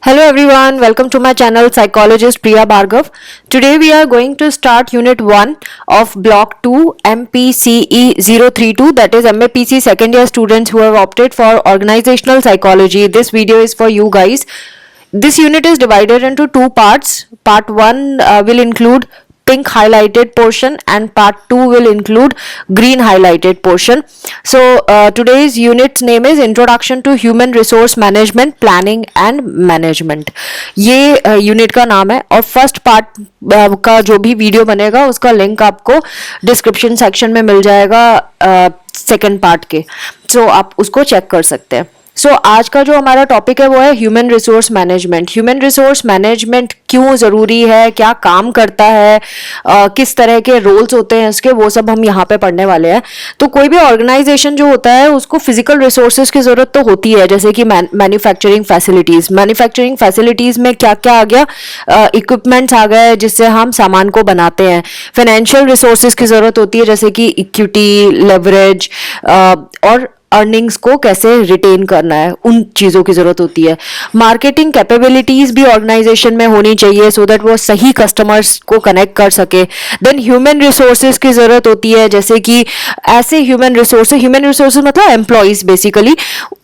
Hello everyone, welcome to my channel Psychologist Priya Bhargav. Today we are going to start Unit 1 of Block 2 MPCE 032, that is MAPC second year students who have opted for Organizational Psychology. This video is for you guys. This unit is divided into two parts. Part 1 will include pink highlighted portion and part 2 will include green highlighted portion. So today's unit's name is Introduction to Human Resource Management, Planning and Management. ये unit का नाम है और first part का जो भी video बनेगा उसका लिंक आपको डिस्क्रिप्शन सेक्शन में मिल जाएगा सेकंड पार्ट के, सो आप उसको चेक कर सकते हैं. सो आज का जो हमारा टॉपिक है वो है human resource management. Human resource management क्यों ज़रूरी है, क्या काम करता है, किस तरह के रोल्स होते हैं इसके, वो सब हम यहाँ पे पढ़ने वाले हैं. तो कोई भी ऑर्गेनाइजेशन जो होता है उसको फिजिकल रिसोर्सेज की ज़रूरत तो होती है, जैसे कि मैन्युफैक्चरिंग फैसिलिटीज़ में क्या क्या आ गया, इक्विपमेंट्स आ गए जिससे हम सामान को बनाते हैं. फाइनेंशियल रिसोर्सेज की ज़रूरत होती है जैसे कि इक्विटी, लेवरेज और अर्निंग्स को कैसे रिटेन करना है, उन चीज़ों की ज़रूरत होती है. मार्केटिंग कैपेबिलिटीज़ भी ऑर्गेनाइजेशन में होनी चाहिए सो दैट वो सही कस्टमर्स को कनेक्ट कर सके. देन ह्यूमन रिसोर्सेज की ज़रूरत होती है, जैसे कि ऐसे ह्यूमन रिसोर्सेज मतलब एम्प्लॉयज़ बेसिकली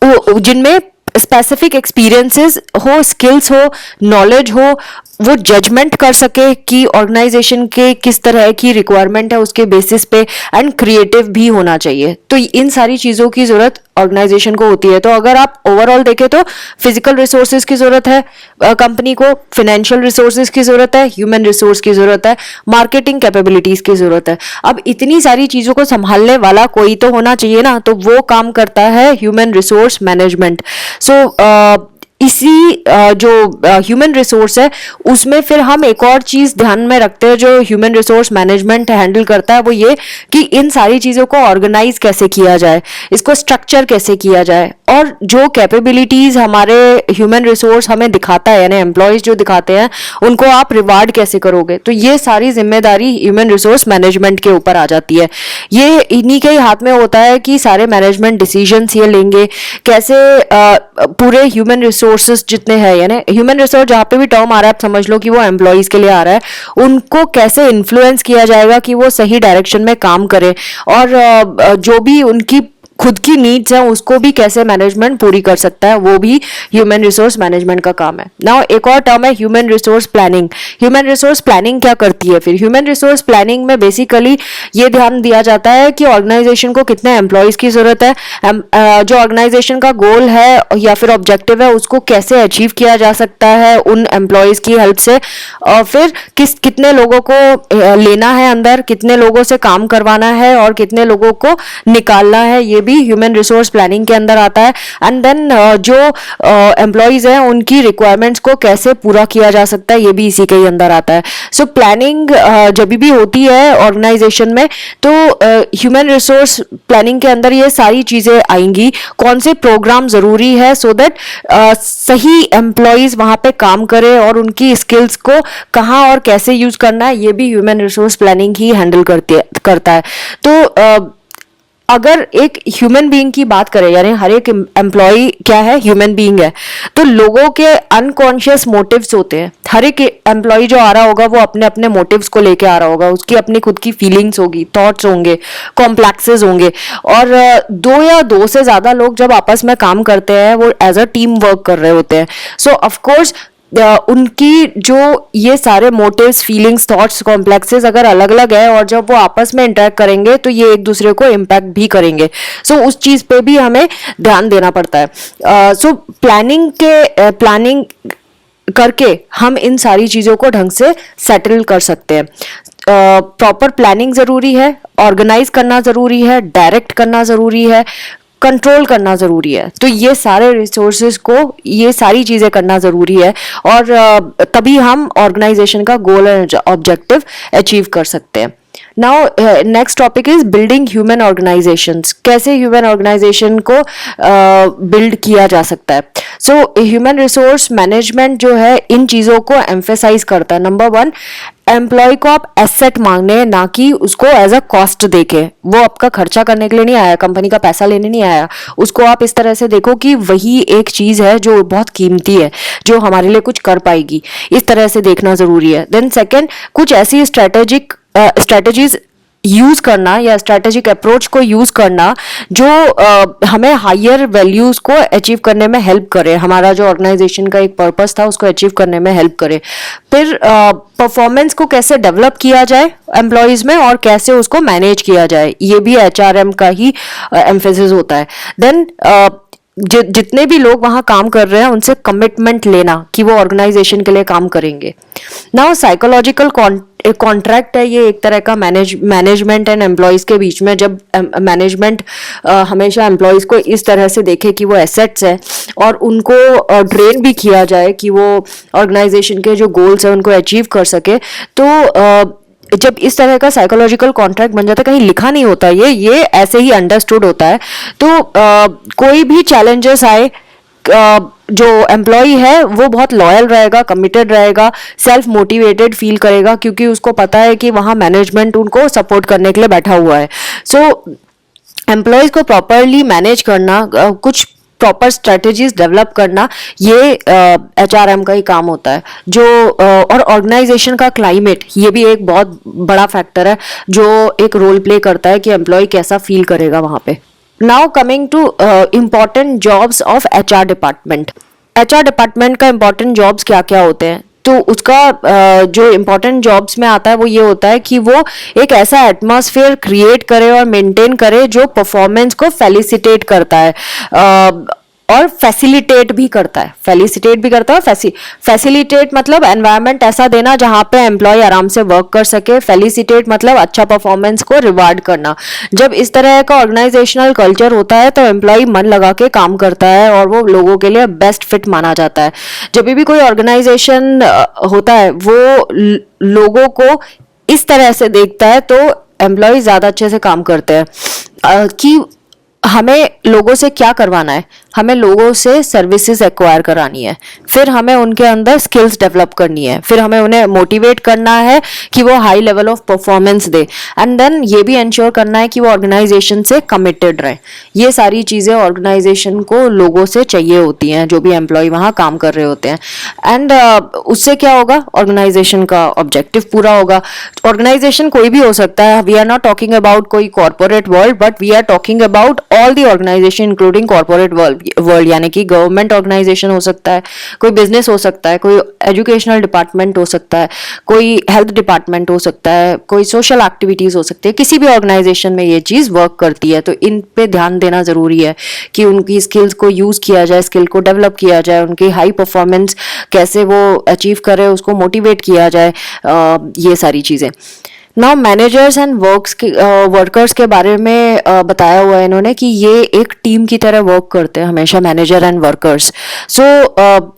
जिनमें स्पेसिफिक एक्सपीरियंसेस हो, स्किल्स हो, नॉलेज हो, वो जजमेंट कर सके कि ऑर्गेनाइजेशन के किस तरह की रिक्वायरमेंट है उसके बेसिस पे, एंड क्रिएटिव भी होना चाहिए. तो इन सारी चीज़ों की ज़रूरत ऑर्गेनाइजेशन को होती है. तो अगर आप ओवरऑल देखें तो फिजिकल रिसोर्सेज की ज़रूरत है कंपनी को, फाइनेंशियल रिसोर्सेज की ज़रूरत है, ह्यूमन रिसोर्स की ज़रूरत है, मार्केटिंग कैपेबिलिटीज़ की ज़रूरत है. अब इतनी सारी चीज़ों को संभालने वाला कोई तो होना चाहिए ना, तो वो काम करता है ह्यूमन रिसोर्स मैनेजमेंट. सो इसी जो ह्यूमन रिसोर्स है उसमें फिर हम एक और चीज़ ध्यान में रखते हैं जो ह्यूमन रिसोर्स मैनेजमेंट हैंडल करता है, वो ये कि इन सारी चीज़ों को ऑर्गेनाइज कैसे किया जाए, इसको स्ट्रक्चर कैसे किया जाए, और जो कैपेबिलिटीज़ हमारे ह्यूमन रिसोर्स हमें दिखाता है, यानी एम्प्लॉयज़ जो दिखाते हैं उनको आप रिवार्ड कैसे करोगे. तो ये सारी जिम्मेदारी ह्यूमन रिसोर्स मैनेजमेंट के ऊपर आ जाती है. ये इन्हीं के हाथ में होता है कि सारे मैनेजमेंट डिसीजंस ये लेंगे कैसे पूरे ह्यूमन रिसोर्सेज जितने हैं, यानी ह्यूमन रिसोर्स जहाँ पे भी टर्म आ रहा है आप समझ लो कि वो एम्प्लॉयज़ के लिए आ रहा है, उनको कैसे इन्फ्लुएंस किया जाएगा कि वो सही डायरेक्शन में काम करें, और जो भी उनकी खुद की नीड्स हैं उसको भी कैसे मैनेजमेंट पूरी कर सकता है, वो भी ह्यूमन रिसोर्स मैनेजमेंट का काम है. नाउ एक और टर्म है human resource planning. Human resource planning क्या करती है फिर? ह्यूमन रिसोर्स प्लानिंग में बेसिकली ये ध्यान दिया जाता है कि ऑर्गेनाइजेशन को कितने एम्प्लॉयज़ की ज़रूरत है, जो ऑर्गेनाइजेशन का गोल है या फिर ऑब्जेक्टिव है उसको कैसे अचीव किया जा सकता है उन एम्प्लॉयज़ की हेल्प से, और फिर कितने लोगों को लेना है अंदर, कितने लोगों से काम करवाना है और कितने लोगों को निकालना है, ये भी ह्यूमन रिसोर्स प्लानिंग के अंदर आता है. एंड देन जो एम्प्लॉयज़ हैं उनकी रिक्वायरमेंट्स को कैसे पूरा किया जा सकता है, ये भी इसी के ही अंदर आता है. सो प्लानिंग जब भी होती है ऑर्गेनाइजेशन में तो ह्यूमन रिसोर्स प्लानिंग के अंदर ये सारी चीज़ें आएंगी. कौन से प्रोग्राम ज़रूरी है सो दैट सही एम्प्लॉयज़ वहाँ पे काम करें और उनकी स्किल्स को कहाँ और कैसे यूज़ करना है, ये भी ह्यूमन रिसोर्स प्लानिंग ही हैंडल करता है. तो अगर एक ह्यूमन बीइंग की बात करें, यानी हर एक एम्प्लॉय क्या है, ह्यूमन बीइंग है, तो लोगों के अनकॉन्शियस मोटिव्स होते हैं. हर एक एम्प्लॉय जो आ रहा होगा वो अपने अपने मोटिव्स को लेके आ रहा होगा, उसकी अपनी खुद की फीलिंग्स होगी, थॉट्स होंगे, कॉम्प्लेक्सेस होंगे, और दो या दो से ज़्यादा लोग जब आपस में काम करते हैं वो एज अ टीम वर्क कर रहे होते हैं. सो ऑफकोर्स उनकी जो ये सारे मोटिव्स, फीलिंग्स, थॉट्स, कॉम्प्लेक्सेस अगर अलग अलग है और जब वो आपस में इंटरेक्ट करेंगे तो ये एक दूसरे को इम्पैक्ट भी करेंगे. सो उस चीज़ पे भी हमें ध्यान देना पड़ता है. सो प्लानिंग करके हम इन सारी चीज़ों को ढंग से सेटल कर सकते हैं. प्रॉपर प्लानिंग ज़रूरी है, ऑर्गेनाइज करना ज़रूरी है, डायरेक्ट करना ज़रूरी है, कंट्रोल करना ज़रूरी है. तो ये सारे रिसोर्सेज को, ये सारी चीज़ें करना ज़रूरी है, और तभी हम ऑर्गेनाइजेशन का गोल एंड ऑब्जेक्टिव अचीव कर सकते हैं. Now next topic is building human organisations. कैसे ह्यूमन ऑर्गेनाइजेशन को बिल्ड किया जा सकता है. सो ह्यूमन रिसोर्स मैनेजमेंट जो है इन चीज़ों को एम्फेसाइज करता है। नंबर वन, एम्प्लॉय को आप एसेट मांगने, ना कि उसको एज अ कॉस्ट देखे। वो आपका खर्चा करने के लिए नहीं आया, कंपनी का पैसा लेने नहीं आया, उसको आप इस तरह से देखो कि वही एक चीज़ है जो बहुत कीमती है, जो हमारे लिए कुछ कर पाएगी। इस तरह से देखना ज़रूरी है। देन सेकेंड, कुछ ऐसी स्ट्रेटेजीज यूज करना या स्ट्रेटेजिक अप्रोच को यूज करना जो हमें हायर वैल्यूज को अचीव करने में हेल्प करे, हमारा जो ऑर्गेनाइजेशन का एक पर्पस था उसको अचीव करने में हेल्प करे। फिर परफॉर्मेंस को कैसे डेवलप किया जाए एम्प्लॉयज में और कैसे उसको मैनेज किया जाए, ये भी HRM का ही एम्फेसिस होता है। देन जितने भी लोग वहाँ काम कर रहे हैं उनसे कमिटमेंट लेना कि वो ऑर्गेनाइजेशन के लिए काम करेंगे। नाउ साइकोलॉजिकल कॉन्ट्रैक्ट है ये, एक तरह का मैनेजमेंट एंड एम्प्लॉयज के बीच में। जब मैनेजमेंट हमेशा एम्प्लॉयज को इस तरह से देखे कि वो एसेट्स है और उनको ट्रेन भी किया जाए कि वो ऑर्गेनाइजेशन के जो गोल्स है उनको अचीव कर सके, तो जब इस तरह का साइकोलॉजिकल कॉन्ट्रैक्ट बन जाता है, कहीं लिखा नहीं होता ये ऐसे ही अंडरस्टूड होता है, तो कोई भी चैलेंजेस आए, जो एम्प्लॉय है वो बहुत लॉयल रहेगा, कमिटेड रहेगा, सेल्फ मोटिवेटेड फील करेगा, क्योंकि उसको पता है कि वहाँ मैनेजमेंट उनको सपोर्ट करने के लिए बैठा हुआ है। सो एम्प्लॉयज को प्रॉपरली मैनेज करना, कुछ प्रॉपर स्ट्रेटेजीज डेवलप करना, ये HRM का ही काम होता है। जो और ऑर्गेनाइजेशन का क्लाइमेट, ये भी एक बहुत बड़ा फैक्टर है जो एक रोल प्ले करता है कि एम्प्लॉय कैसा फील करेगा वहाँ पे। Now coming to important jobs of HR department. HR department का इम्पॉर्टेंट जॉब्स क्या क्या होते हैं, तो उसका जो इम्पोर्टेंट जॉब्स में आता है वो ये होता है कि वो एक ऐसा एटमॉस्फेयर क्रिएट करे और मेंटेन करे जो परफॉर्मेंस को फेलिसिटेट करता है और फैसिलिटेट भी करता है। फैसिलिटेट मतलब एनवायरनमेंट ऐसा देना जहां पे एम्प्लॉय आराम से वर्क कर सके। फेलिसिटेट मतलब अच्छा परफॉर्मेंस को रिवार्ड करना। जब इस तरह का ऑर्गेनाइजेशनल कल्चर होता है तो एम्प्लॉय मन लगा के काम करता है और वो लोगों के लिए बेस्ट फिट माना जाता है। जब भी कोई ऑर्गेनाइजेशन होता है वो लोगों को इस तरह से देखता है तो एम्प्लॉय ज्यादा अच्छे से काम करते हैं कि हमें लोगों से क्या करवाना है, हमें लोगों से सर्विसेज एक्वायर करानी है, फिर हमें उनके अंदर स्किल्स डेवलप करनी है, फिर हमें उन्हें मोटिवेट करना है कि वो हाई लेवल ऑफ परफॉर्मेंस दे, एंड देन ये भी इंश्योर करना है कि वो ऑर्गेनाइजेशन से कमिटेड रहे। ये सारी चीज़ें ऑर्गेनाइजेशन को लोगों से चाहिए होती हैं, जो भी एम्प्लॉय वहाँ काम कर रहे होते हैं। एंड उससे क्या होगा, ऑर्गेनाइजेशन का ऑब्जेक्टिव पूरा होगा। ऑर्गेनाइजेशन कोई भी हो सकता है, we are not talking about कोई corporate world, but we are talking about all the organisation including corporate world, यानी कि गवर्नमेंट ऑर्गेनाइजेशन हो सकता है, कोई बिजनेस हो सकता है, कोई एजुकेशनल डिपार्टमेंट हो सकता है, कोई हेल्थ डिपार्टमेंट हो सकता है, कोई सोशल एक्टिविटीज हो सकती है। किसी भी ऑर्गेनाइजेशन में ये चीज वर्क करती है, तो इन पे ध्यान देना जरूरी है कि उनकी स्किल्स को यूज किया जाए, स्किल को डेवलप किया जाए, उनकी हाई परफॉर्मेंस कैसे वो अचीव करे उसको मोटिवेट किया जाए, ये सारी चीजें। नाउ मैनेजर्स एंड वर्कर्स के बारे में बताया हुआ है इन्होंने कि ये एक टीम की तरह वर्क करते हैं हमेशा, मैनेजर एंड वर्कर्स। सो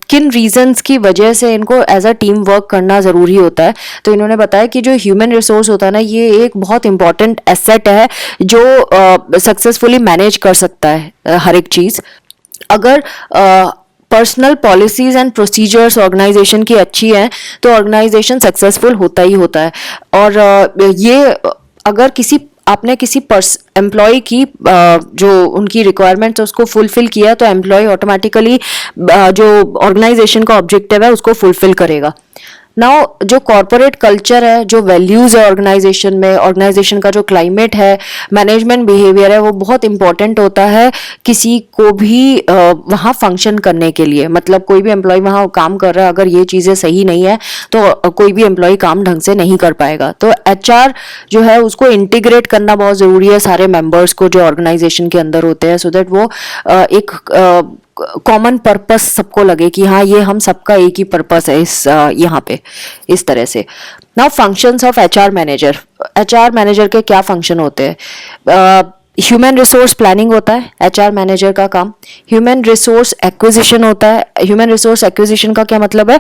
किन रीजंस की वजह से इनको एज अ टीम वर्क करना ज़रूरी होता है, तो इन्होंने बताया कि जो ह्यूमन रिसोर्स होता है ना, ये एक बहुत इंपॉर्टेंट एसेट है जो सक्सेसफुली मैनेज कर सकता है हर एक चीज़। अगर personal policies and procedures organisation की अच्छी है तो ऑर्गेनाइजेशन सक्सेसफुल होता ही होता है। और ये अगर आपने किसी एम्प्लॉय की जो उनकी रिक्वायरमेंट्स है उसको फुलफिल किया तो एम्प्लॉय ऑटोमेटिकली जो ऑर्गेनाइजेशन का ऑब्जेक्टिव है उसको फुलफिल करेगा। नाउ जो कॉर्पोरेट कल्चर है, जो वैल्यूज़ है ऑर्गेनाइजेशन में, ऑर्गेनाइजेशन का जो क्लाइमेट है, मैनेजमेंट बिहेवियर है, वो बहुत इंपॉर्टेंट होता है किसी को भी वहाँ फंक्शन करने के लिए। मतलब कोई भी एम्प्लॉय वहाँ काम कर रहा है, अगर ये चीज़ें सही नहीं है तो कोई भी एम्प्लॉय काम ढंग से नहीं कर पाएगा। तो HR जो है उसको इंटीग्रेट करना बहुत ज़रूरी है सारे मेंबर्स को जो ऑर्गेनाइजेशन के अंदर होते हैं, सो दैट वो एक कॉमन पर्पस सबको लगे कि हाँ ये हम सबका एक ही पर्पस है इस यहाँ पे, इस तरह से। Now functions of HR manager. HR manager के क्या फंक्शन होते हैं? ह्यूमन रिसोर्स प्लानिंग होता है HR मैनेजर का काम। ह्यूमन रिसोर्स एक्विजिशन होता है। ह्यूमन रिसोर्स एक्विजिशन का क्या मतलब है?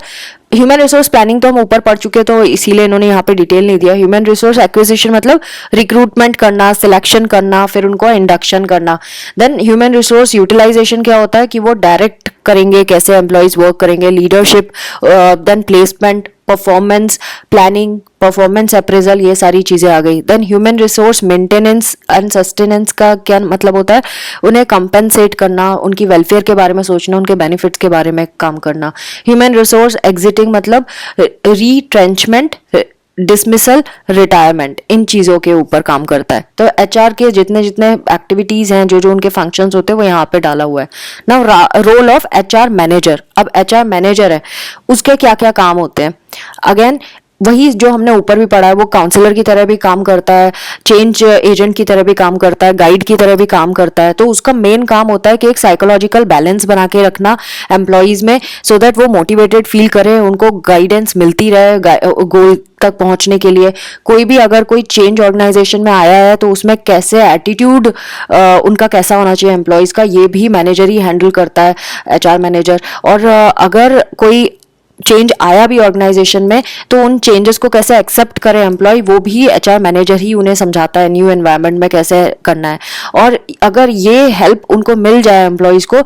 ह्यूमन रिसोर्स प्लानिंग तो हम ऊपर पढ़ चुके हैं, तो इसीलिए इन्होंने यहाँ पे डिटेल नहीं दिया। ह्यूमन रिसोर्स एक्विजिशन मतलब रिक्रूटमेंट करना, सिलेक्शन करना, फिर उनको इंडक्शन करना। देन ह्यूमन रिसोर्स यूटिलाइजेशन क्या होता है कि वो डायरेक्ट करेंगे कैसे एम्प्लॉयज वर्क करेंगे, leadership, then placement, performance planning, performance appraisal, ये सारी चीजें आ गई। Then human resource maintenance and sustenance का क्या मतलब होता है, उन्हें कंपेंसेट करना, उनकी वेलफेयर के बारे में सोचना, उनके बेनिफिट्स के बारे में काम करना। ह्यूमन रिसोर्स एग्जिटिंग मतलब रीट्रेंचमेंट, डिसमिसल, रिटायरमेंट, इन चीज़ों के ऊपर काम करता है। तो एचआर के जितने जितने एक्टिविटीज़ हैं, जो जो उनके फंक्शंस होते हैं, वो यहाँ पे डाला हुआ है। Now role of HR manager. अब एचआर मैनेजर है, उसके क्या क्या काम होते हैं। अगेन वही जो हमने ऊपर भी पढ़ा है, वो काउंसलर की तरह भी काम करता है, चेंज एजेंट की तरह भी काम करता है, गाइड की तरह भी काम करता है। तो उसका मेन काम होता है कि एक साइकोलॉजिकल बैलेंस बना के रखना एम्प्लॉयज में, सो दैट वो मोटिवेटेड फील करें, उनको गाइडेंस मिलती रहे गोल तक पहुंचने के लिए। कोई भी अगर कोई चेंज ऑर्गेनाइजेशन में आया है तो उसमें कैसे एटीट्यूड उनका कैसा होना चाहिए एम्प्लॉयज का, ये भी मैनेजर ही हैंडल करता है, एचआर मैनेजर। और अगर कोई चेंज आया भी ऑर्गेनाइजेशन में तो उन चेंजेस को कैसे एक्सेप्ट करे एम्प्लॉय, वो भी एचआर मैनेजर ही उन्हें समझाता है, न्यू एनवायरनमेंट में कैसे करना है। और अगर ये हेल्प उनको मिल जाए एम्प्लॉयज़ को,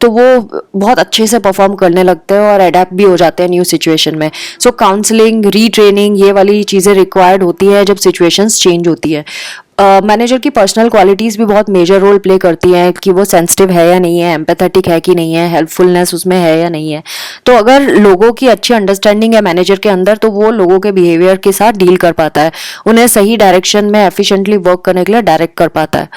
तो वो बहुत अच्छे से परफॉर्म करने लगते हैं और अडेप्ट भी हो जाते हैं न्यू सिचुएशन में। सो काउंसलिंग, रीट्रेनिंग, ये वाली चीज़ें रिक्वायर्ड होती है जब सिचुएशंस चेंज होती है। मैनेजर की पर्सनल क्वालिटीज़ भी बहुत मेजर रोल प्ले करती हैं कि वो सेंसिटिव है या नहीं है, एम्पैथेटिक है कि नहीं है, हेल्पफुलनेस उसमें है या नहीं है। तो अगर लोगों की अच्छी अंडरस्टैंडिंग है मैनेजर के अंदर, तो वो लोगों के बिहेवियर के साथ डील कर पाता है, उन्हें सही डायरेक्शन में एफिशिएंटली वर्क करने के लिए डायरेक्ट कर पाता है।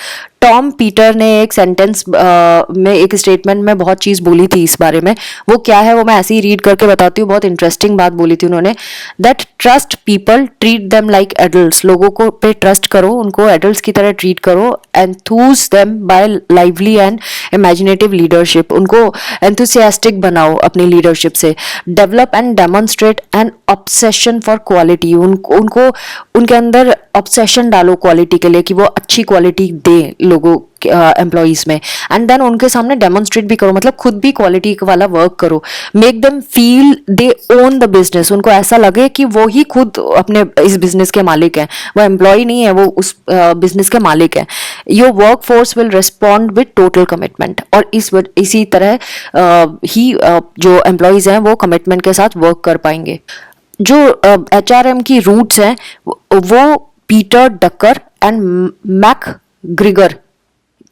टॉम पीटर ने एक सेंटेंस में, एक स्टेटमेंट में बहुत चीज़ बोली थी इस बारे में। वो क्या है वो मैं ऐसे ही रीड करके बताती हूँ, बहुत इंटरेस्टिंग बात बोली थी उन्होंने। That trust people, treat them like adults. लोगों को पे ट्रस्ट करो, उनको एडल्ट्स की तरह ट्रीट करो। Enthuse them by lively and imaginative leadership, उनको एंथुसियास्टिक बनाओ अपनी लीडरशिप से। Develop and demonstrate an obsession for quality, उनको उनके अंदर ऑब्सेशन डालो क्वालिटी के लिए, कि वो अच्छी क्वालिटी दे लोगों एम्प्लॉयज में। एंड देन उनके सामने डेमोन्स्ट्रेट भी करो, मतलब खुद भी क्वालिटी वाला वर्क करो। Make them feel they own the business, उनको ऐसा लगे कि वो ही खुद अपने इस बिजनेस के मालिक हैं, वो एम्प्लॉय नहीं है, वो उस बिजनेस के मालिक है। Your work force will respond with total commitment, और इसी तरह ही जो एम्प्लॉयज हैं वो कमिटमेंट के साथ वर्क कर पाएंगे। जो एचआरएम की रूट्स हैं वो पीटर डकर एंड मैक ग्रिगर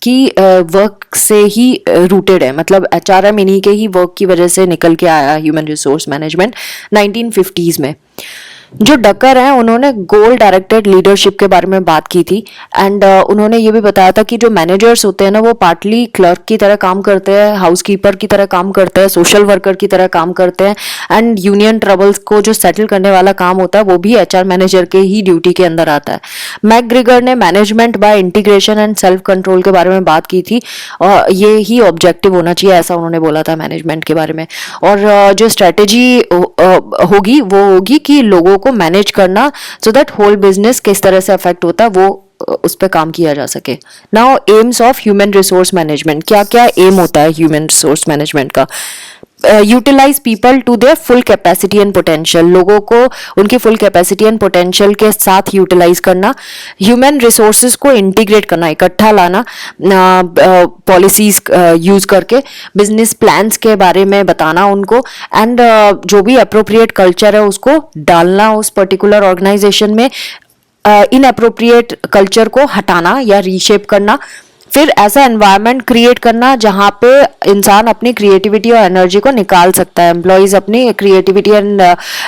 की वर्क से ही रूटेड है, मतलब एचआरएम इन्हीं के ही वर्क की वजह से निकल के आया ह्यूमन रिसोर्स मैनेजमेंट 1950s में। जो डकर हैं उन्होंने गोल डायरेक्टेड लीडरशिप के बारे में बात की थी। एंड उन्होंने ये भी बताया था कि जो मैनेजर्स होते हैं ना, वो पार्टली क्लर्क की तरह काम करते हैं, हाउसकीपर की तरह काम करते हैं, सोशल वर्कर की तरह काम करते हैं। एंड यूनियन ट्रबल्स को जो सेटल करने वाला काम होता है वो भी एचआर मैनेजर के ही ड्यूटी के अंदर आता है। मैकग्रिगर ने management by integration and self control के बारे में बात की थी, और ये ही ऑब्जेक्टिव होना चाहिए, ऐसा उन्होंने बोला था मैनेजमेंट के बारे में। और जो स्ट्रेटेजी होगी वो होगी कि लोगों को मैनेज करना, सो दैट होल बिजनेस किस तरह से अफेक्ट होता है वो उस पर काम किया जा सके। Now aims of human resource management, क्या क्या एम होता है ह्यूमन रिसोर्स मैनेजमेंट का। Utilise people to their full capacity and potential, लोगों को उनकी फुल कैपेसिटी एंड पोटेंशियल के साथ यूटिलाइज करना। ह्यूमन रिसोर्सेज को इंटीग्रेट करना, इकट्ठा लाना पॉलिसीज यूज करके। बिजनेस प्लान्स के बारे में बताना उनको। एंड जो भी अप्रोप्रिएट कल्चर है उसको डालना उस पर्टिकुलर ऑर्गेनाइजेशन में। इनअप्रोप्रिएट कल्चर को हटाना या रीशेप करना। फिर ऐसा एनवायरनमेंट क्रिएट करना जहाँ पे इंसान अपनी क्रिएटिविटी और एनर्जी को निकाल सकता है, एम्प्लॉयज अपनी क्रिएटिविटी एंड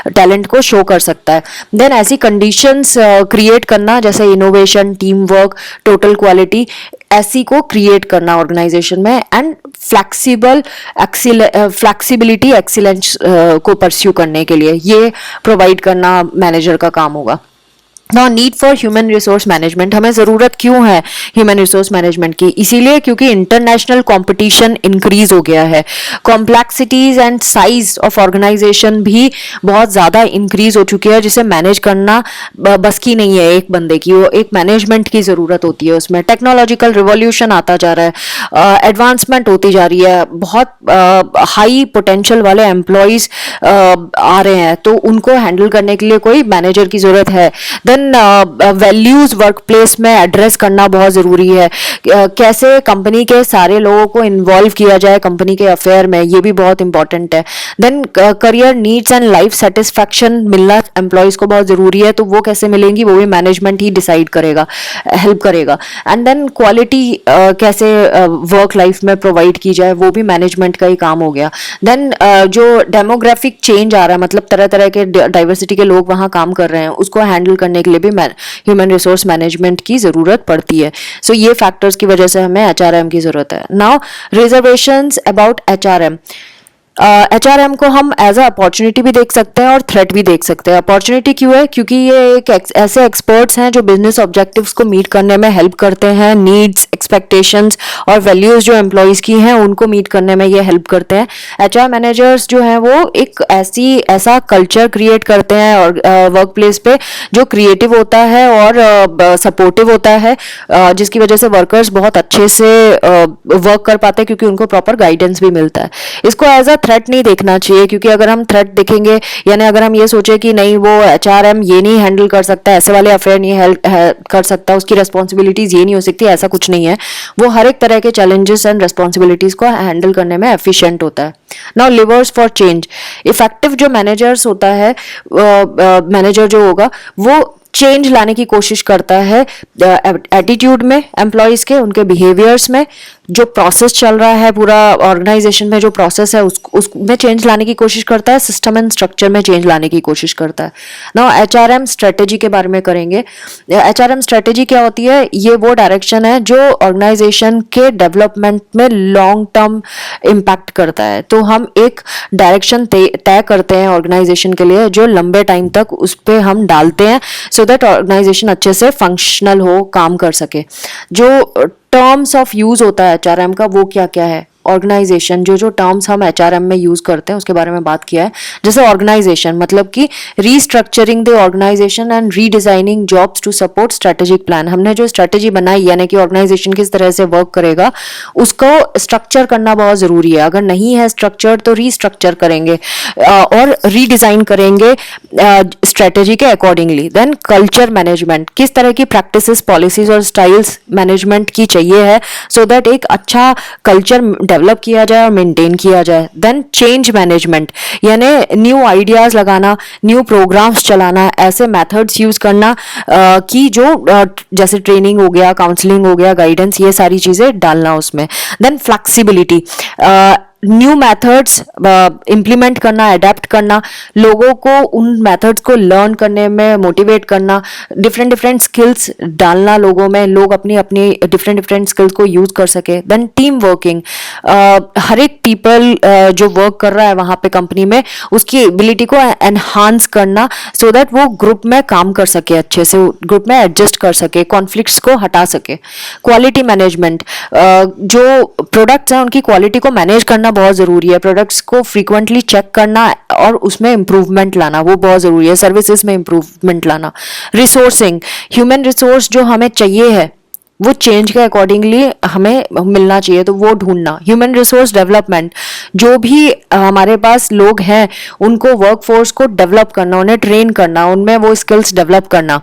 टैलेंट को शो कर सकता है। देन ऐसी कंडीशंस क्रिएट करना जैसे innovation, team work, total quality, ऐसी को क्रिएट करना ऑर्गेनाइजेशन में। एंड फ्लेक्सिबिलिटी एक्सीलेंस को परस्यू करने के लिए ये प्रोवाइड करना मैनेजर का काम होगा। Now need for human resource management, हमें ज़रूरत क्यों है ह्यूमन रिसोर्स मैनेजमेंट की? इसीलिए क्योंकि इंटरनेशनल कंपटीशन इंक्रीज हो गया है, complexities and size of organisation भी बहुत ज़्यादा इंक्रीज हो चुकी है, जिसे मैनेज करना बस की नहीं है एक बंदे की, वो एक मैनेजमेंट की ज़रूरत होती है उसमें। टेक्नोलॉजिकल रिवॉल्यूशन आता जा रहा है, एडवांसमेंट होती जा रही है, बहुत हाई पोटेंशियल वाले एम्प्लॉयज़ आ रहे हैं, तो उनको हैंडल करने के लिए कोई मैनेजर की ज़रूरत है। देन वैल्यूज वर्क प्लेस में एड्रेस करना बहुत ज़रूरी है, कैसे कंपनी के सारे लोगों को इन्वॉल्व किया जाए कंपनी के अफेयर में, ये भी बहुत इंपॉर्टेंट है। Then career needs and life satisfaction मिलना एम्प्लॉयज़ को बहुत ज़रूरी है, तो वो कैसे मिलेंगी वो भी मैनेजमेंट ही डिसाइड करेगा, हेल्प करेगा। एंड देन क्वालिटी कैसे वर्क लाइफ में प्रोवाइड की जाए, वो भी मैनेजमेंट का ही काम हो गया। देन जो डेमोग्राफिक चेंज आ रहा है, मतलब तरह तरह के डाइवर्सिटी के लोग वहाँ काम कर रहे हैं, उसको हैंडल करने के लिए भी ह्यूमन रिसोर्स मैनेजमेंट की ज़रूरत पड़ती है। सो ये फैक्टर्स की वजह से हमें एचआरएम की ज़रूरत है। Now reservations about HRM. HRM को हम एज अ अपॉर्चुनिटी भी देख सकते हैं और थ्रेट भी देख सकते हैं। अपॉर्चुनिटी क्यों है? क्योंकि ये एक ऐसे एक्सपर्ट्स हैं जो बिजनेस ऑब्जेक्टिव्स को मीट करने में हेल्प करते हैं, नीड्स, एक्सपेक्टेशंस और वैल्यूज जो एम्प्लॉयज़ की हैं उनको मीट करने में ये हेल्प करते हैं। एचआर मैनेजर्स जो हैं वो एक ऐसा कल्चर क्रिएट करते हैं और वर्क प्लेस पे जो क्रिएटिव होता है और सपोर्टिव होता है, जिसकी वजह से वर्कर्स बहुत अच्छे से वर्क कर पाते हैं क्योंकि उनको प्रॉपर गाइडेंस भी मिलता है। इसको एज अ थ्रेट नहीं देखना चाहिए, क्योंकि अगर हम थ्रेट देखेंगे, यानी अगर हम ये सोचे कि नहीं वो एचआरएम ये नहीं हैंडल कर सकता, ऐसे वाले अफेयर नहीं कर सकता, उसकी रिस्पॉन्सिबिलिटीज ये नहीं हो सकती, ऐसा कुछ नहीं है। वो हर एक तरह के चैलेंजेस एंड रिस्पॉन्सिबिलिटीज को हैंडल करने में एफिशिएंट होता है। Now levers for change. Effective जो मैनेजर्स होता है, मैनेजर जो होगा वो चेंज लाने की कोशिश करता है एटीट्यूड में, एम्प्लॉयज़ के, उनके बिहेवियर्स में, जो प्रोसेस चल रहा है पूरा ऑर्गेनाइजेशन में, जो प्रोसेस है उसमें चेंज लाने की कोशिश करता है, सिस्टम एंड स्ट्रक्चर में चेंज लाने की कोशिश करता है। नाउ एचआरएम स्ट्रेटेजी के बारे में करेंगे। एचआरएम स्ट्रेटेजी क्या होती है? ये वो डायरेक्शन है जो ऑर्गेनाइजेशन के डेवलपमेंट में लॉन्ग टर्म इम्पैक्ट करता है। तो हम एक डायरेक्शन तय करते हैं ऑर्गेनाइजेशन के लिए, जो लंबे टाइम तक उस पर हम डालते हैं, सो दैट ऑर्गेनाइजेशन अच्छे से फंक्शनल हो, काम कर सके। जो टर्म्स ऑफ यूज होता है एचआरएम का, वो क्या क्या है? ऑर्गेनाइजेशन, जो टर्म्स हम एचआरएम में यूज करते हैं उसके बारे में बात किया है। जैसे ऑर्गेनाइजेशन मतलब कि restructuring the organisation and redesigning jobs to support strategic plan. हमने जो स्ट्रेटेजी बनाई, यानी कि ऑर्गेनाइजेशन किस तरह से वर्क करेगा, उसको स्ट्रक्चर करना बहुत जरूरी है। अगर नहीं है स्ट्रक्चर तो रीस्ट्रक्चर करेंगे और रीडिजाइन करेंगे स्ट्रेटेजी के अकॉर्डिंगली। देन कल्चर मैनेजमेंट, किस तरह की प्रैक्टिसेस, पॉलिसीज और स्टाइल्स मैनेजमेंट की चाहिए है, सो दैट एक अच्छा कल्चर डेवलप किया जाए और मेंटेन किया जाए। देन चेंज मैनेजमेंट, यानी न्यू आइडियाज लगाना, न्यू प्रोग्राम्स चलाना, ऐसे मेथड्स यूज करना कि जो जैसे ट्रेनिंग हो गया, काउंसलिंग हो गया, गाइडेंस, ये सारी चीजें डालना उसमें। Then flexibility, new methods implement करना, अडेप्ट करना, लोगों को उन मेथड्स को लर्न करने में मोटिवेट करना, डिफरेंट स्किल्स डालना लोगों में, लोग अपनी अपनी डिफरेंट स्किल्स को यूज कर सके। देन टीम वर्किंग, हर एक पीपल जो वर्क कर रहा है वहाँ पे कंपनी में, उसकी एबिलिटी को एनहांस करना, सो दैट वो ग्रुप में काम कर सके, अच्छे से ग्रुप में एडजस्ट कर सके, कॉन्फ्लिक्ट्स को हटा सके। क्वालिटी मैनेजमेंट, जो प्रोडक्ट्स हैं उनकी क्वालिटी को मैनेज करना बहुत जरूरी है, प्रोडक्ट्स को फ्रीक्वेंटली चेक करना और उसमें इंप्रूवमेंट लाना वो बहुत जरूरी है, सर्विसेज में इंप्रूवमेंट लाना। रिसोर्सिंग, ह्यूमन रिसोर्स जो हमें चाहिए है वो चेंज के अकॉर्डिंगली हमें मिलना चाहिए, तो वो ढूंढना। ह्यूमन रिसोर्स डेवलपमेंट, जो भी हमारे पास लोग हैं उनको वर्कफोर्स को डेवलप करना, उन्हें ट्रेन करना, उनमें वो स्किल्स डेवलप करना,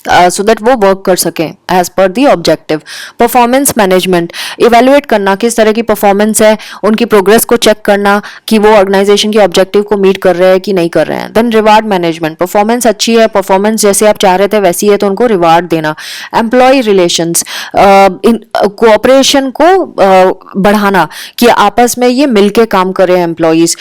सो दैट वो वर्क कर सकें as per the objective. Performance management, evaluate करना किस तरह की परफॉर्मेंस है, उनकी प्रोग्रेस को चेक करना कि वो ऑर्गेनाइजेशन की ऑब्जेक्टिव को मीट कर रहे हैं कि नहीं कर रहे हैं। देन रिवार्ड मैनेजमेंट, परफॉर्मेंस अच्छी है, परफॉर्मेंस जैसे आप चाह रहे थे वैसी है तो उनको रिवार्ड देना। एम्प्लॉय रिलेशंस, कोऑपरेशन को बढ़ाना कि आपस में ये मिलके काम करें एम्प्लॉयज,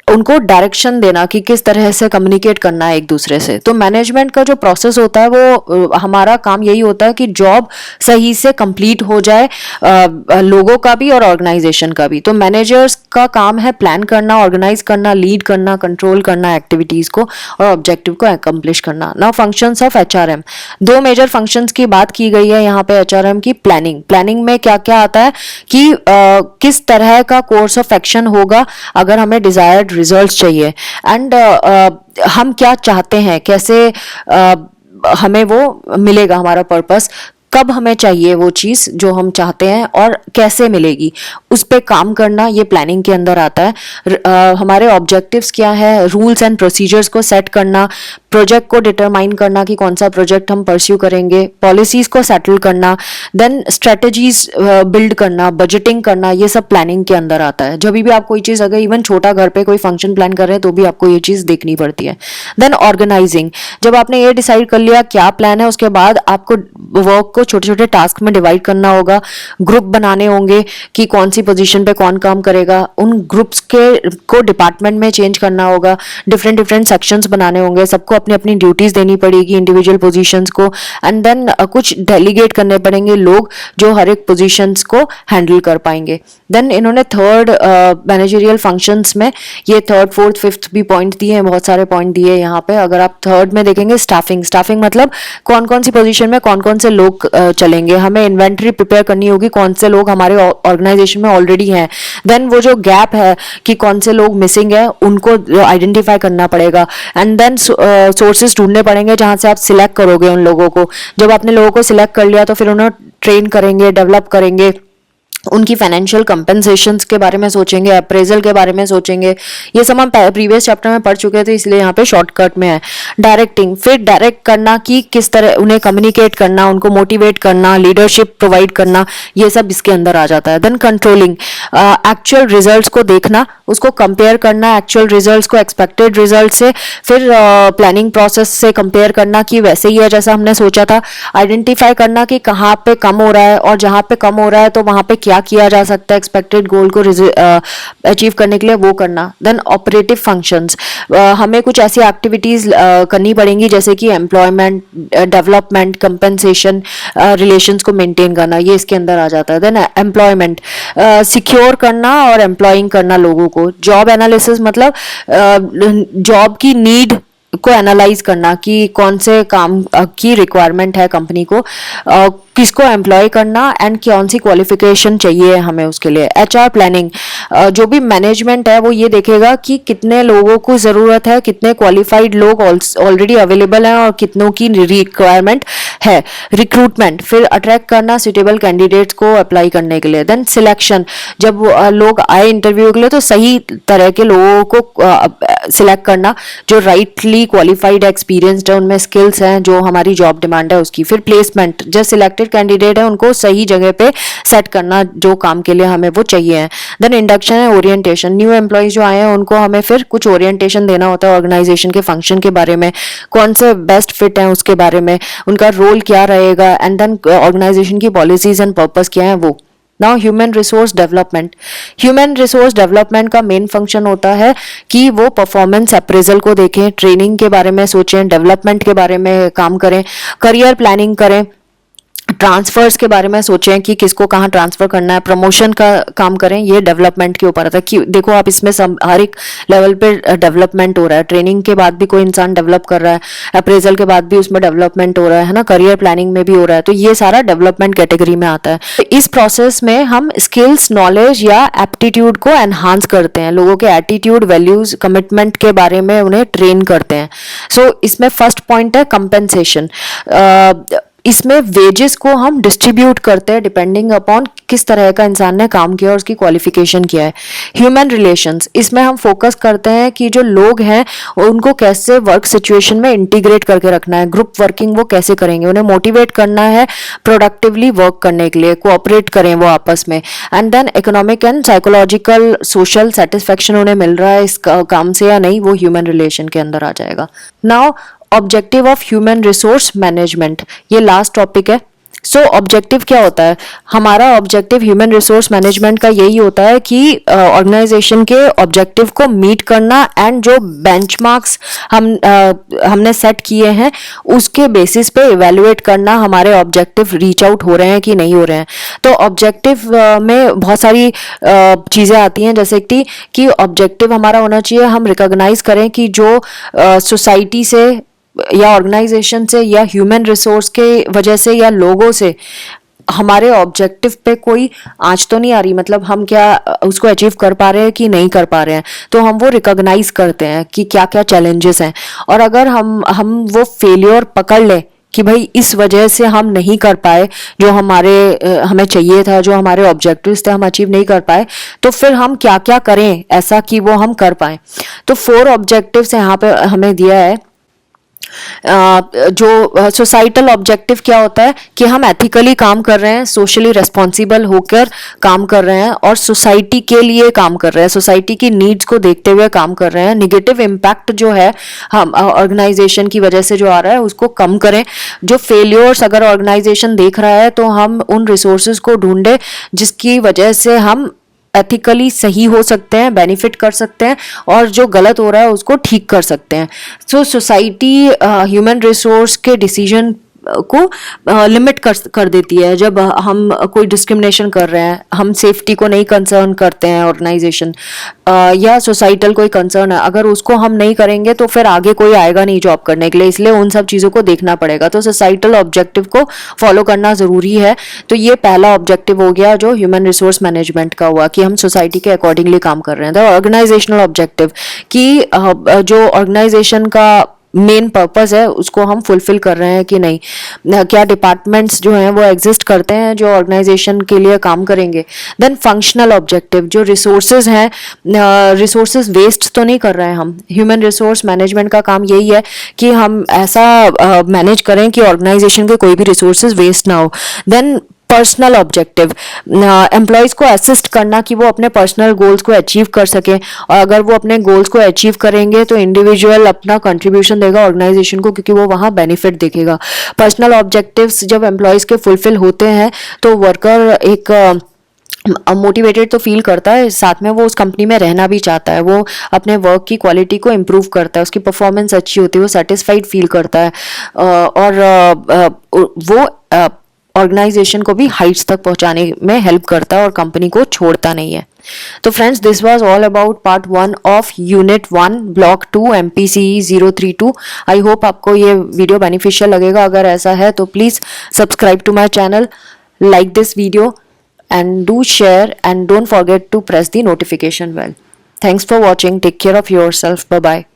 उनको डायरेक्शन देना कि किस तरह से कम्युनिकेट करना है एक दूसरे से। तो मैनेजमेंट का जो प्रोसेस होता है वो हमारा काम यही होता है कि जॉब सही से कंप्लीट हो जाए, लोगों का भी और ऑर्गेनाइजेशन का भी। तो मैनेजर्स का काम है प्लान करना, ऑर्गेनाइज करना, लीड करना, कंट्रोल करना एक्टिविटीज को और ऑब्जेक्टिव को अकम्प्लिश करना। नाउ फंक्शंस ऑफ एचआरएम, दो मेजर फंक्शंस की बात की गई है यहाँ पे एचआरएम की। प्लानिंग में क्या क्या आता है कि किस तरह का कोर्स ऑफ एक्शन होगा अगर हमें डिजायर्ड रिजल्ट्स चाहिए, एंड हम क्या चाहते हैं, कैसे हमें वो मिलेगा, हमारा पर्पस कब हमें चाहिए वो चीज़ जो हम चाहते हैं और कैसे मिलेगी, उस पे काम करना ये प्लानिंग के अंदर आता है। हमारे ऑब्जेक्टिव्स क्या है, रूल्स एंड प्रोसीजर्स को सेट करना, प्रोजेक्ट को डिटरमाइन करना कि कौन सा प्रोजेक्ट हम परस्यू करेंगे, पॉलिसीज को सेटल करना, देन स्ट्रेटजीज बिल्ड करना, बजटिंग करना, ये सब प्लानिंग के अंदर आता है। जब भी आप कोई चीज़, अगर इवन छोटा घर पे कोई फंक्शन प्लान कर रहे हैं तो भी आपको ये चीज़ देखनी पड़ती है। देन ऑर्गेनाइजिंग, जब आपने ये डिसाइड कर लिया क्या प्लान है, उसके बाद आपको वर्क को छोटे छोटे टास्क में डिवाइड करना होगा, ग्रुप बनाने होंगे कि कौन सी पोजीशन पे कौन काम करेगा, उन ग्रुप्स के को डिपार्टमेंट में चेंज करना होगा, डिफरेंट सेक्शंस बनाने होंगे, सबको अपनी अपनी ड्यूटीज देनी पड़ेगी इंडिविजुअल पोजीशंस को, एंड देन कुछ डेलीगेट करने पड़ेंगे लोग जो हर एक पोजीशंस को हैंडल कर पाएंगे। देन इन्होंने थर्ड मैनेजरियल फंक्शंस में ये थर्ड फोर्थ फिफ्थ भी पॉइंट दिए हैं, बहुत सारे पॉइंट दिए हैं यहाँ पे। अगर आप थर्ड में देखेंगे स्टाफिंग मतलब कौन कौन सी पोजीशन में कौन कौन से लोग चलेंगे, हमें इन्वेंट्री प्रिपेयर करनी होगी कौन से लोग हमारे ऑर्गेनाइजेशन में ऑलरेडी हैं। देन वो जो गैप है कि कौन से लोग मिसिंग है उनको आइडेंटिफाई करना पड़ेगा, एंड देन सोर्सेज ढूंढने पड़ेंगे जहां से आप सिलेक्ट करोगे उन लोगों को। जब आपने लोगों को सिलेक्ट कर लिया तो फिर उन्हें ट्रेन करेंगे, डेवलप करेंगे, उनकी फाइनेंशियल कंपेंसेशंस के बारे में सोचेंगे, अप्रेजल के बारे में सोचेंगे। ये सब हम प्रीवियस चैप्टर में पढ़ चुके थे, इसलिए यहाँ पे शॉर्टकट में है। डायरेक्टिंग, फिर डायरेक्ट करना कि किस तरह उन्हें कम्युनिकेट करना, उनको मोटिवेट करना, लीडरशिप प्रोवाइड करना, ये सब इसके अंदर आ जाता है। देन कंट्रोलिंग, एक्चुअल रिजल्ट्स को देखना, उसको कंपेयर करना एक्चुअल रिजल्ट्स को एक्सपेक्टेड रिजल्ट से, फिर प्लानिंग प्रोसेस से कंपेयर करना कि वैसे ही है जैसा हमने सोचा था, आइडेंटिफाई करना कि कहाँ पे कम हो रहा है और जहाँ पे कम हो रहा है तो वहाँ पे क्या किया जा सकता है एक्सपेक्टेड गोल को अचीव करने के लिए, वो करना। देन ऑपरेटिव फंक्शंस, हमें कुछ ऐसी एक्टिविटीज करनी पड़ेंगी जैसे कि एम्प्लॉयमेंट, डेवलपमेंट, कंपेंसेशन, रिलेशंस को मेंटेन करना, ये इसके अंदर आ जाता है। देन एम्प्लॉयमेंट, सिक्योर करना और एम्प्लॉइंग करना लोगों को। जॉब एनालिसिस मतलब जॉब की नीड को एनालाइज करना कि कौन से काम की रिक्वायरमेंट है कंपनी को, किसको एम्प्लॉय करना एंड कौन सी क्वालिफिकेशन चाहिए हमें उसके लिए। एचआर प्लानिंग, जो भी मैनेजमेंट है वो ये देखेगा कि कितने लोगों को ज़रूरत है, कितने क्वालिफाइड लोग ऑलरेडी अवेलेबल हैं और कितनों की रिक्वायरमेंट है। रिक्रूटमेंट, फिर अट्रैक्ट करना सुटेबल कैंडिडेट्स को अप्लाई करने के लिए। देन सिलेक्शन, जब लोग आए इंटरव्यू के लिए तो सही तरह के लोगों को सिलेक्ट करना जो राइटली क्वालिफाइड, एक्सपीरियंसड है, उनमें स्किल्स हैं जो हमारी जॉब डिमांड है उसकी। फिर प्लेसमेंट, जो सिलेक्टेड कैंडिडेट है उनको सही जगह पे सेट करना जो काम के लिए हमें वो चाहिए है। देन इंडक्शन है ओरिएंटेशन, न्यू एम्प्लॉयज जो आए हैं उनको हमें फिर कुछ ओरिएंटेशन देना होता है ऑर्गेनाइजेशन के फंक्शन के बारे में, कौन से बेस्ट फिट हैं उसके बारे में, उनका रोल क्या रहेगा, एंड देन ऑर्गेनाइजेशन की पॉलिसीज एंड पर्पस क्या है वो। Now human resource development, human resource development का मेन फंक्शन होता है कि वो परफॉर्मेंस अप्रेजल को देखें, ट्रेनिंग के बारे में सोचें, डेवलपमेंट के बारे में काम करें, करियर प्लानिंग करें, ट्रांसफर्स के बारे में सोचें कि किसको कहाँ ट्रांसफर करना है, प्रमोशन का काम करें। ये डेवलपमेंट के ऊपर आता है कि देखो आप इसमें हर एक लेवल पे डेवलपमेंट हो रहा है, ट्रेनिंग के बाद भी कोई इंसान डेवलप कर रहा है, अप्रेजल के बाद भी उसमें डेवलपमेंट हो रहा है ना, करियर प्लानिंग में भी हो रहा है, तो ये सारा डेवलपमेंट कैटेगरी में आता है। तो इस प्रोसेस में हम स्किल्स, नॉलेज या एप्टीट्यूड को एनहांस करते हैं, लोगों के एटीट्यूड, वैल्यूज, कमिटमेंट के बारे में उन्हें ट्रेन करते हैं। सो इसमें फर्स्ट पॉइंट है कंपेंसेशन, इसमें वेजेस को हम डिस्ट्रीब्यूट करते हैं डिपेंडिंग अपॉन किस तरह का इंसान ने काम किया और उसकी क्वालिफिकेशन क्या है। ह्यूमन रिलेशंस, इसमें हम फोकस करते हैं कि जो लोग हैं उनको कैसे वर्क सिचुएशन में इंटीग्रेट करके रखना है, ग्रुप वर्किंग वो कैसे करेंगे, उन्हें मोटिवेट करना है प्रोडक्टिवली वर्क करने के लिए, कोऑपरेट करें वो आपस में। And then economic and psychological social satisfaction उन्हें मिल रहा है इस काम से या नहीं, वो ह्यूमन रिलेशन के अंदर आ जाएगा। Now objective of human resource management, ये लास्ट टॉपिक है। सो ऑब्जेक्टिव क्या होता है? हमारा ऑब्जेक्टिव ह्यूमन रिसोर्स मैनेजमेंट का यही होता है कि ऑर्गेनाइजेशन के ऑब्जेक्टिव को मीट करना एंड जो बेंचमार्क्स हमने सेट किए हैं उसके बेसिस पे इवेलुएट करना हमारे ऑब्जेक्टिव रीच आउट हो रहे हैं कि नहीं हो रहे हैं। तो ऑब्जेक्टिव में बहुत सारी चीज़ें आती हैं, जैसे कि ऑब्जेक्टिव हमारा होना चाहिए, हम रिकॉग्नाइज करें कि जो सोसाइटी से या ऑर्गेनाइजेशन से या ह्यूमन रिसोर्स के वजह से या लोगों से हमारे ऑब्जेक्टिव पे कोई आंच तो नहीं आ रही, मतलब हम क्या उसको अचीव कर पा रहे हैं कि नहीं कर पा रहे हैं। तो हम वो रिकॉग्नाइज करते हैं कि क्या क्या चैलेंजेस हैं, और अगर हम वो फेलियर पकड़ लें कि भाई इस वजह से हम नहीं कर पाए जो हमें चाहिए था, जो हमारे ऑब्जेक्टिव्स थे हम अचीव नहीं कर पाए, तो फिर हम क्या क्या करें ऐसा कि वो हम कर पाए। तो 4 ऑब्जेक्टिव्स यहाँ पे हमें दिया है। जो सोसाइटल ऑब्जेक्टिव क्या होता है कि हम एथिकली काम कर रहे हैं, सोशली रिस्पॉन्सिबल होकर काम कर रहे हैं और सोसाइटी के लिए काम कर रहे हैं, सोसाइटी की नीड्स को देखते हुए काम कर रहे हैं। निगेटिव इम्पैक्ट जो है हम ऑर्गेनाइजेशन की वजह से जो आ रहा है उसको कम करें। जो फेलियर्स अगर ऑर्गेनाइजेशन देख रहा है तो हम उन रिसोर्सेज को ढूंढे जिसकी वजह से हम एथिकली सही हो सकते हैं, बेनिफिट कर सकते हैं और जो गलत हो रहा है उसको ठीक कर सकते हैं। सो सोसाइटी ह्यूमन रिसोर्स के डिसीजन को लिमिट कर देती है। जब हम कोई डिस्क्रिमिनेशन कर रहे हैं, हम सेफ्टी को नहीं कंसर्न करते हैं ऑर्गेनाइजेशन, या सोसाइटल कोई कंसर्न है, अगर उसको हम नहीं करेंगे तो फिर आगे कोई आएगा नहीं जॉब करने के लिए, इसलिए उन सब चीज़ों को देखना पड़ेगा। तो सोसाइटल ऑब्जेक्टिव को फॉलो करना ज़रूरी है। तो ये पहला ऑब्जेक्टिव हो गया जो ह्यूमन रिसोर्स मैनेजमेंट का हुआ कि हम सोसाइटी के अकॉर्डिंगली काम कर रहे हैं। तो ऑर्गेनाइजेशनल ऑब्जेक्टिव कि जो ऑर्गेनाइजेशन का मेन पर्पस है उसको हम फुलफिल कर रहे हैं कि नहीं, क्या डिपार्टमेंट्स जो हैं वो एग्जिस्ट करते हैं जो ऑर्गेनाइजेशन के लिए काम करेंगे। देन फंक्शनल ऑब्जेक्टिव, जो रिसोर्सेज हैं, रिसोर्सेज वेस्ट तो नहीं कर रहे हैं हम। ह्यूमन रिसोर्स मैनेजमेंट का काम यही है कि हम ऐसा मैनेज करें कि ऑर्गेनाइजेशन के कोई भी रिसोर्सेज वेस्ट ना हो। देन पर्सनल ऑब्जेक्टिव, एम्प्लॉयज़ को असिस्ट करना कि वो अपने पर्सनल गोल्स को अचीव कर सकें, और अगर वो अपने गोल्स को अचीव करेंगे तो इंडिविजुअल अपना कंट्रीब्यूशन देगा ऑर्गेनाइजेशन को, क्योंकि वो वहाँ बेनिफिट देखेगा। पर्सनल ऑब्जेक्टिव्स जब एम्प्लॉयज़ के फुलफिल होते हैं तो वर्कर एक मोटिवेटेड तो फील करता है, साथ में वो उस कंपनी में रहना भी चाहता है, वो अपने वर्क की क्वालिटी को इम्प्रूव करता है, उसकी परफॉर्मेंस अच्छी होती है, वो सेटिस्फाइड फील करता है, और वो ऑर्गेनाइजेशन को भी हाइट्स तक पहुंचाने में हेल्प करता है और कंपनी को छोड़ता नहीं है। तो friends, this was all about part 1 of unit 1 block 2 MPCE 032। I hope आपको ये वीडियो बेनिफिशियल लगेगा। अगर ऐसा है तो please subscribe to my channel, like this video and do share and don't forget to press the notification bell. Thanks for watching. Take care of yourself. Bye bye.